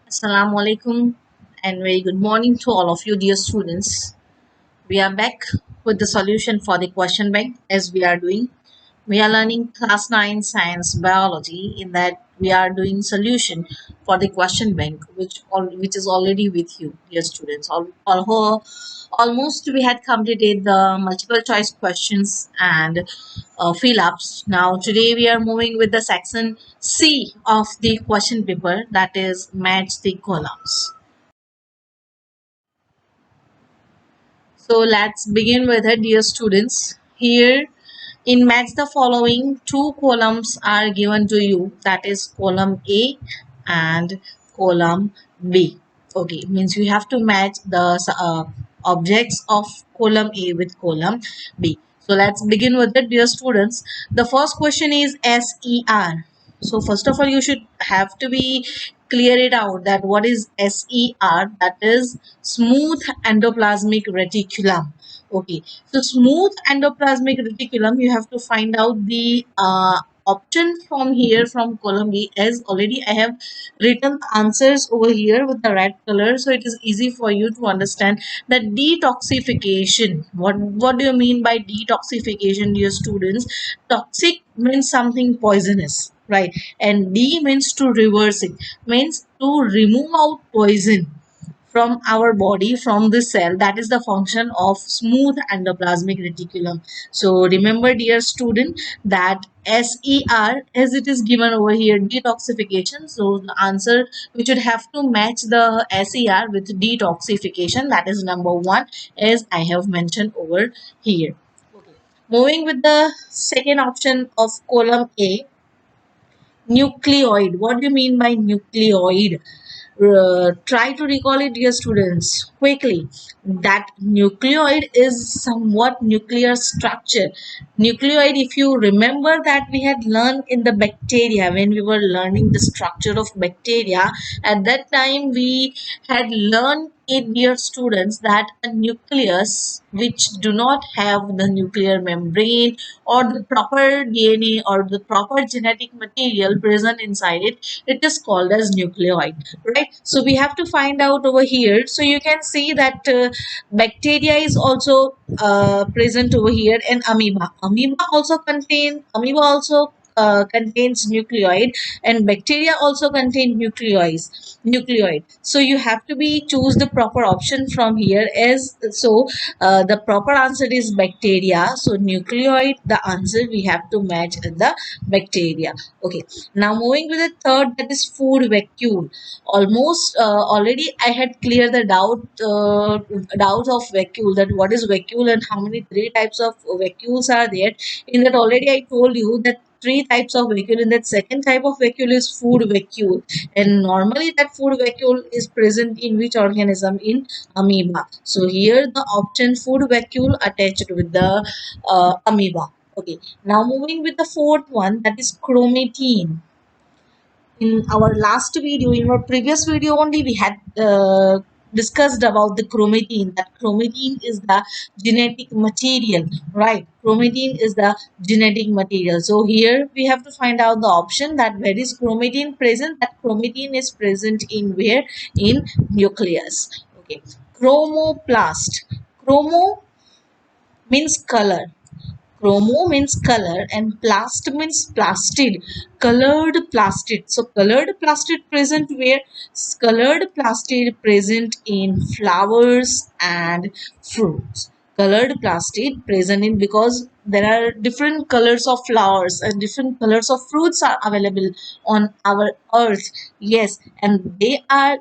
Assalamu alaikum and very good morning to all of you, dear students. We are back with the solution for the question bank as we are doing. We are learning class 9 science biology. In that we are doing solution for the question bank which is already with you, dear students. Almost we had completed the multiple choice questions and fill ups. Now today we are moving with the section C of the question paper, that is match the columns. So let's begin with it, dear students. Here in match the following, two columns are given to you, that is column A and column B. Okay, means you have to match the objects of column A with column B. So let's begin with it, dear students. The first question is SER. So first of all, you should have to be clear it out that what is SER, that is smooth endoplasmic reticulum. Okay, so smooth endoplasmic reticulum, you have to find out the option from here from column B. As already I have written the answers over here with the red color, so it is easy for you to understand that detoxification. What do you mean by detoxification, dear students? Toxic means something poisonous, right? And D means to reverse it, means to remove out poison from our body, from the cell. That is the function of smooth endoplasmic reticulum. So remember, dear student, that SER, as it is given over here, detoxification. So the answer, we should have to match the SER with detoxification. That is number one, as I have mentioned over here. Okay. Moving with the second option of column A, nucleoid. What do you mean by nucleoid? Try to recall it, dear students, quickly. That nucleoid is somewhat nuclear structure. Nucleoid, if you remember, that we had learned in the bacteria, when we were learning the structure of bacteria, at that time we had learned it, dear students, that a nucleus which do not have the nuclear membrane or the proper DNA or the proper genetic material present inside it, it is called as nucleoid, right? So we have to find out over here. So you can see that bacteria is also present over here, and amoeba also contains nucleoid, and bacteria also contain nucleoid. So you have to be choose the proper option from here. As so the proper answer is bacteria, so nucleoid, the answer we have to match the bacteria. Okay, now moving with the third, that is food vacuole. Almost already I had cleared the doubt of vacuole, that what is vacuole and how many three types of vacuoles are there. In that already I told you that three types of vacuole. In that second type of vacuole is food vacuole, and normally that food vacuole is present in which organism? In amoeba. So here the option food vacuole attached with the amoeba. Okay, now moving with the fourth one, that is chromatin. In our last video, in our previous video only, we had discussed about the chromatin, that chromatin is the genetic material, right? Chromatin is the genetic material. So here we have to find out the option, that where is chromatin present. That chromatin is present in where? In nucleus. Okay, chromoplast. Chromo means color. Chromo means color and plast means plastid, colored plastid. So colored plastid present where? Colored plastid present in flowers and fruits. Colored plastid present in, because there are different colors of flowers and different colors of fruits are available on our earth. Yes, and they have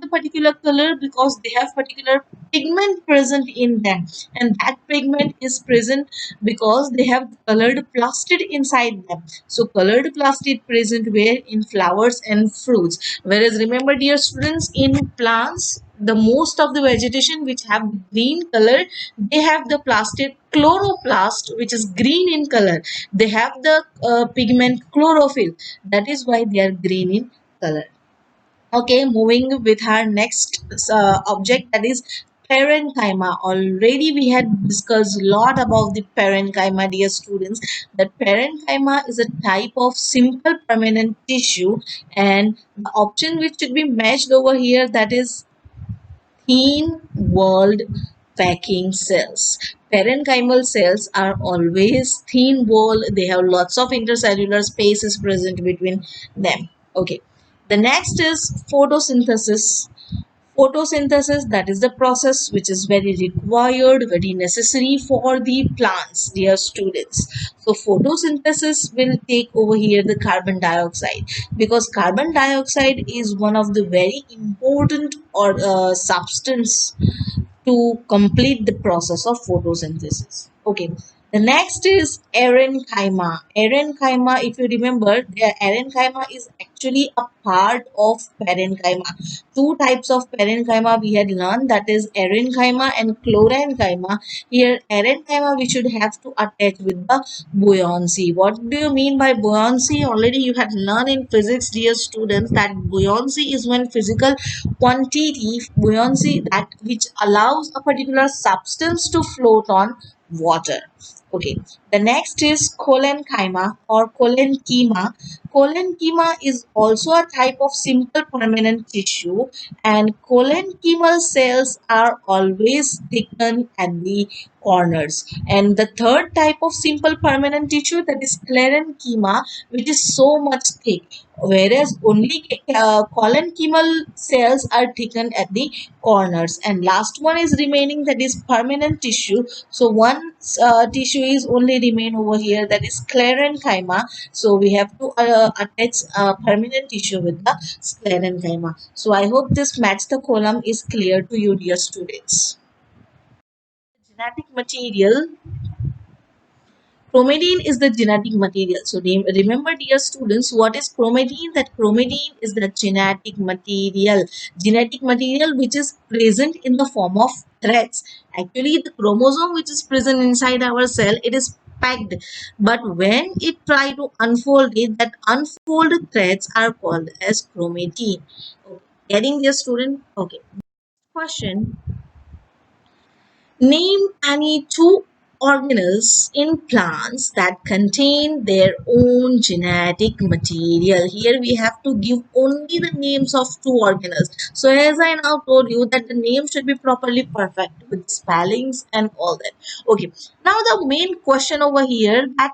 the particular color because they have particular pigment present in them, and that pigment is present because they have colored plastid inside them. So colored plastid present where? In flowers and fruits. Whereas remember, dear students, in plants, the most of the vegetation which have green color, they have the plastid chloroplast, which is green in color. They have the pigment chlorophyll, that is why they are green in color. Okay, moving with our next object, that is parenchyma. Already we had discussed a lot about the parenchyma, dear students. That parenchyma is a type of simple permanent tissue, and the option which should be matched over here, that is thin walled packing cells. Parenchymal cells are always thin wall. They have lots of intercellular spaces present between them. Okay. The next is photosynthesis. Photosynthesis, that is the process which is very required, very necessary for the plants, dear students. So photosynthesis will take over here the carbon dioxide, because carbon dioxide is one of the very important or substance to complete the process of photosynthesis. Okay. The next is parenchyma. Parenchyma, if you remember, the parenchyma is actually a part of parenchyma. Two types of parenchyma we had learned, that is parenchyma and chlorenchyma. Here, parenchyma we should have to attach with the buoyancy. What do you mean by buoyancy? Already you had learned in physics, dear students, that buoyancy is when physical quantity, buoyancy, that which allows a particular substance to float on water. Okay. The next is cholenchyma or cholenchema. Cholenchema is also a type of simple permanent tissue, and cholenchymal cells are always thickened at the corners. And the third type of simple permanent tissue, that is sclerenchyma, which is so much thick, whereas only cholenchymal cells are thickened at the corners. And last one is remaining, that is permanent tissue. So one tissue is only remain over here, that is sclerenchyma. So we have to attach permanent tissue with the sclerenchyma. So I hope this match the column is clear to you, dear students. Genetic material. Chromatin is the genetic material. So remember, dear students, what is chromatin? That chromatin is the genetic material. Genetic material which is present in the form of threads. Actually, the chromosome which is present inside our cell, it is packed. But when it try to unfold it, that unfolded threads are called as chromatin. Okay. Getting this, student? Okay. Question. Name any two organelles in plants that contain their own genetic material. Here we have to give only the names of two organelles. So as I now told you that the name should be properly perfect with spellings and all that. Okay. Now the main question over here, that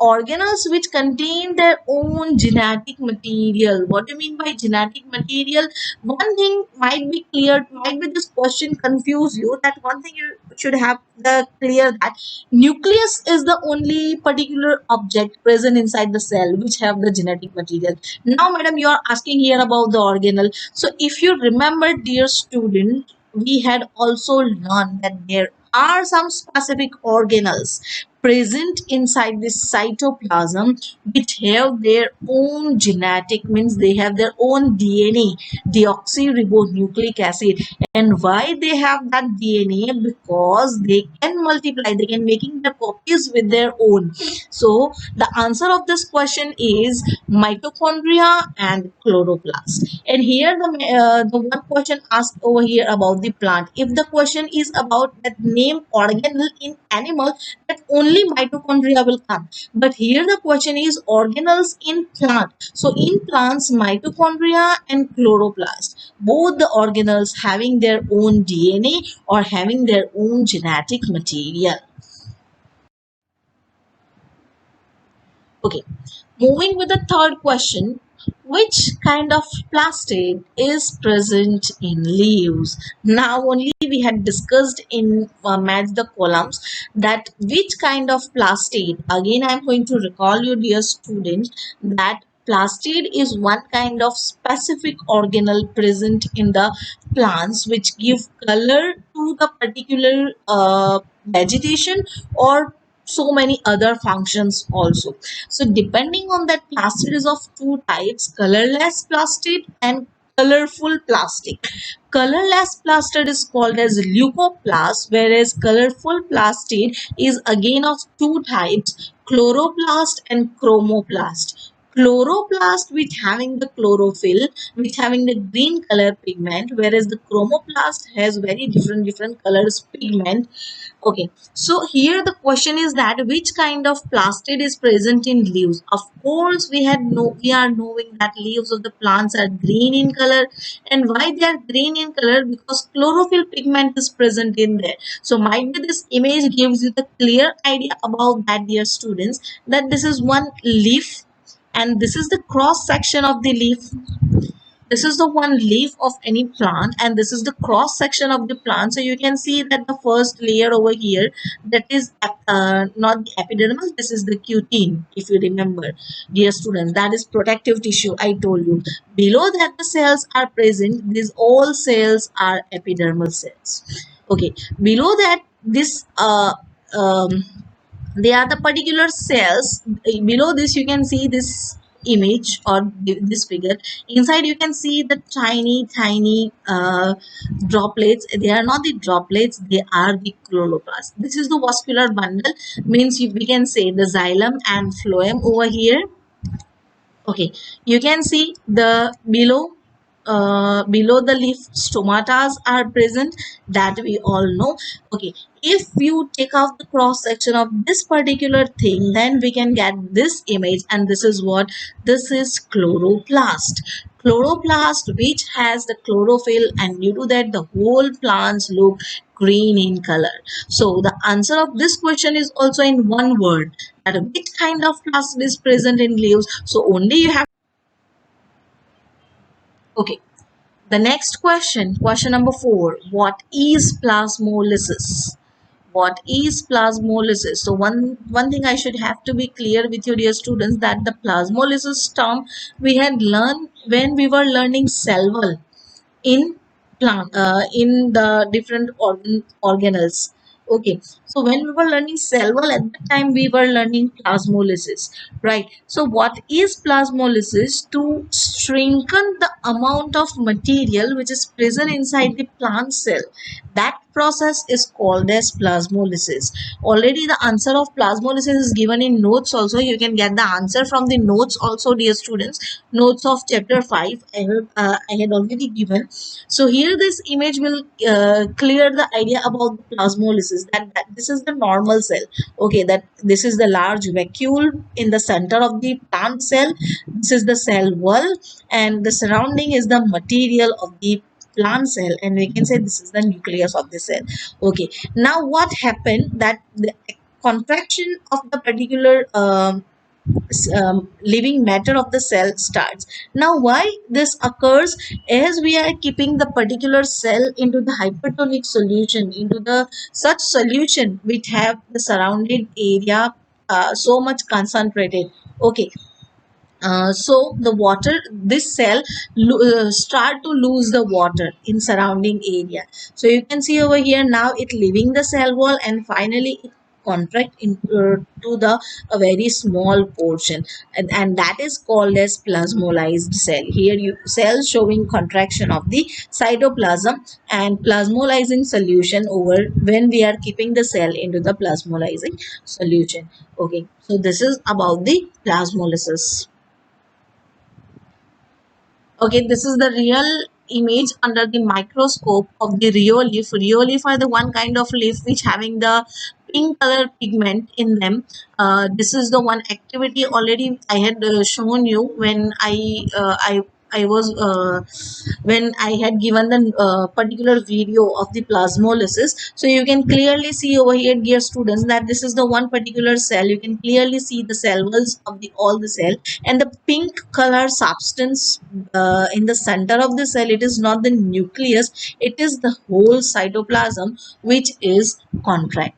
organelles which contain their own genetic material. What do you mean by genetic material? One thing might be clear, might be this question confuse you, that one thing you should have the clear, that nucleus is the only particular object present inside the cell which have the genetic material. Now madam, you are asking here about the organelle. So if you remember, dear student, we had also learned that there are some specific organelles present inside this cytoplasm which have their own genetic, means they have their own DNA, deoxyribonucleic acid. And why they have that DNA? Because they can multiply, they can making the copies with their own. So the answer of this question is mitochondria and chloroplast. And here the one question asked over here about the plant. If the question is about that name organelle in animal, that only mitochondria will come. But here the question is organelles in plant. So in plants, mitochondria and chloroplast, both the organelles having their own DNA or having their own genetic material. Okay, moving with the third question. Which kind of plastid is present in leaves? Now only we had discussed in match the columns that which kind of plastid. Again, I am going to recall you, dear student, that plastid is one kind of specific organelle present in the plants which give color to the particular vegetation or so many other functions also. So depending on that, plastid is of two types: colorless plastid and colorful plastic. Colorless plastid is called as leucoplast, whereas colorful plastid is again of two types: chloroplast and chromoplast. chloroplast which having the chlorophyll, which having the green color pigment, whereas the chromoplast has very different colors pigment. Okay, so here the question is that which kind of plastid is present in leaves? Of course, we are knowing that leaves of the plants are green in color, and why they are green in color? Because chlorophyll pigment is present in there. So might be this image gives you the clear idea about that, dear students, that this is one leaf, and this is the cross section of the leaf. This is the one leaf of any plant, and this is the cross section of the plant. So you can see that the first layer over here, that is not the epidermis, this is the cutin, if you remember, dear students, that is protective tissue. I told you below that the cells are present, these all cells are epidermal cells. Okay, below that this um, they are the particular cells. Below this you can see this image or this figure. Inside you can see the tiny droplets. They are not the droplets, they are the chloroplasts. This is the vascular bundle, means we can say the xylem and phloem over here. Okay, you can see the below the leaf stomatas are present, that we all know. Okay, if you take out the cross section of this particular thing, then we can get this image, and this is what, this is chloroplast. Chloroplast which has the chlorophyll, and due to that the whole plants look green in color. So the answer of this question is also in one word, that which kind of plastic is present in leaves. So only you have. Okay, the next question, question number 4, what is plasmolysis? What is plasmolysis? So one thing I should have to be clear with you, dear students, that the plasmolysis term we had learned when we were learning cell wall in plant, in the different organelles. Okay, so when we were learning cell wall, at that time we were learning plasmolysis, right? So what is plasmolysis? To shrinken the amount of material which is present inside the plant cell, that process is called as plasmolysis. Already the answer of plasmolysis is given in notes also. You can get the answer from the notes also, dear students. Notes of chapter 5 I had already given. So here this image will clear the idea about the plasmolysis, that this is the normal cell. Okay, that this is the large vacuole in the center of the plant cell. This is the cell wall, and the surrounding is the material of the plant cell, and we can say this is the nucleus of the cell. Okay, now what happened, that the contraction of the particular living matter of the cell starts. Now why this occurs, as we are keeping the particular cell into the hypertonic solution, into the such solution which have the surrounded area so much concentrated. Okay, so the water, this cell start to lose the water in surrounding area. So you can see over here, now it leaving the cell wall, and finally it contract into to the a very small portion, and that is called as plasmolized cell. Here you cell showing contraction of the cytoplasm and plasmolizing solution over when we are keeping the cell into the plasmolizing solution. Okay, so this is about the plasmolysis. Okay, this is the real image under the microscope of the rheolith. Rheolith are the one kind of leaf which having the pink color pigment in them. This is the one activity already I had shown you when I was when I had given the particular video of the plasmolysis. So you can clearly see over here, dear students, that this is the one particular cell. You can clearly see the cell walls of the all the cell, and the pink color substance in the center of the cell. It is not the nucleus; it is the whole cytoplasm which is contract.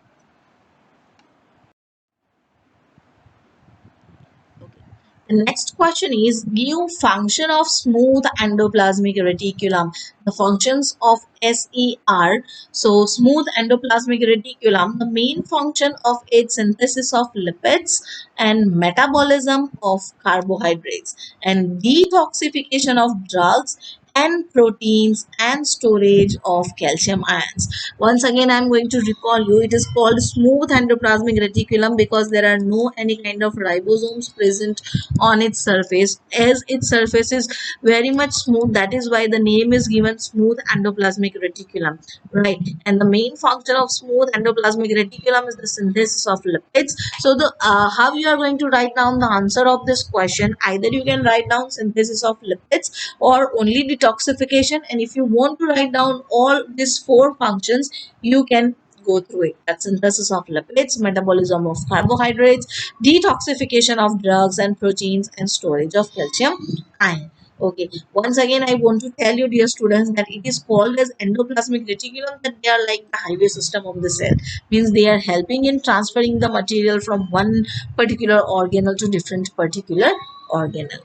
The next question is, give function of smooth endoplasmic reticulum. The functions of SER. So smooth endoplasmic reticulum, the main function of its synthesis of lipids and metabolism of carbohydrates and detoxification of drugs and proteins and storage of calcium ions. Once again, I'm going to recall you, it is called smooth endoplasmic reticulum because there are no any kind of ribosomes present on its surface. As its surface is very much smooth, that is why the name is given smooth endoplasmic reticulum, right? And the main function of smooth endoplasmic reticulum is the synthesis of lipids. So the how you are going to write down the answer of this question, either you can write down synthesis of lipids or only detoxification, and if you want to write down all these four functions, you can go through it. That's synthesis of lipids, metabolism of carbohydrates, detoxification of drugs and proteins, and storage of calcium ion. Okay, once again I want to tell you, dear students, that it is called as endoplasmic reticulum, that they are like the highway system of the cell. Means they are helping in transferring the material from one particular organelle to different particular organelle.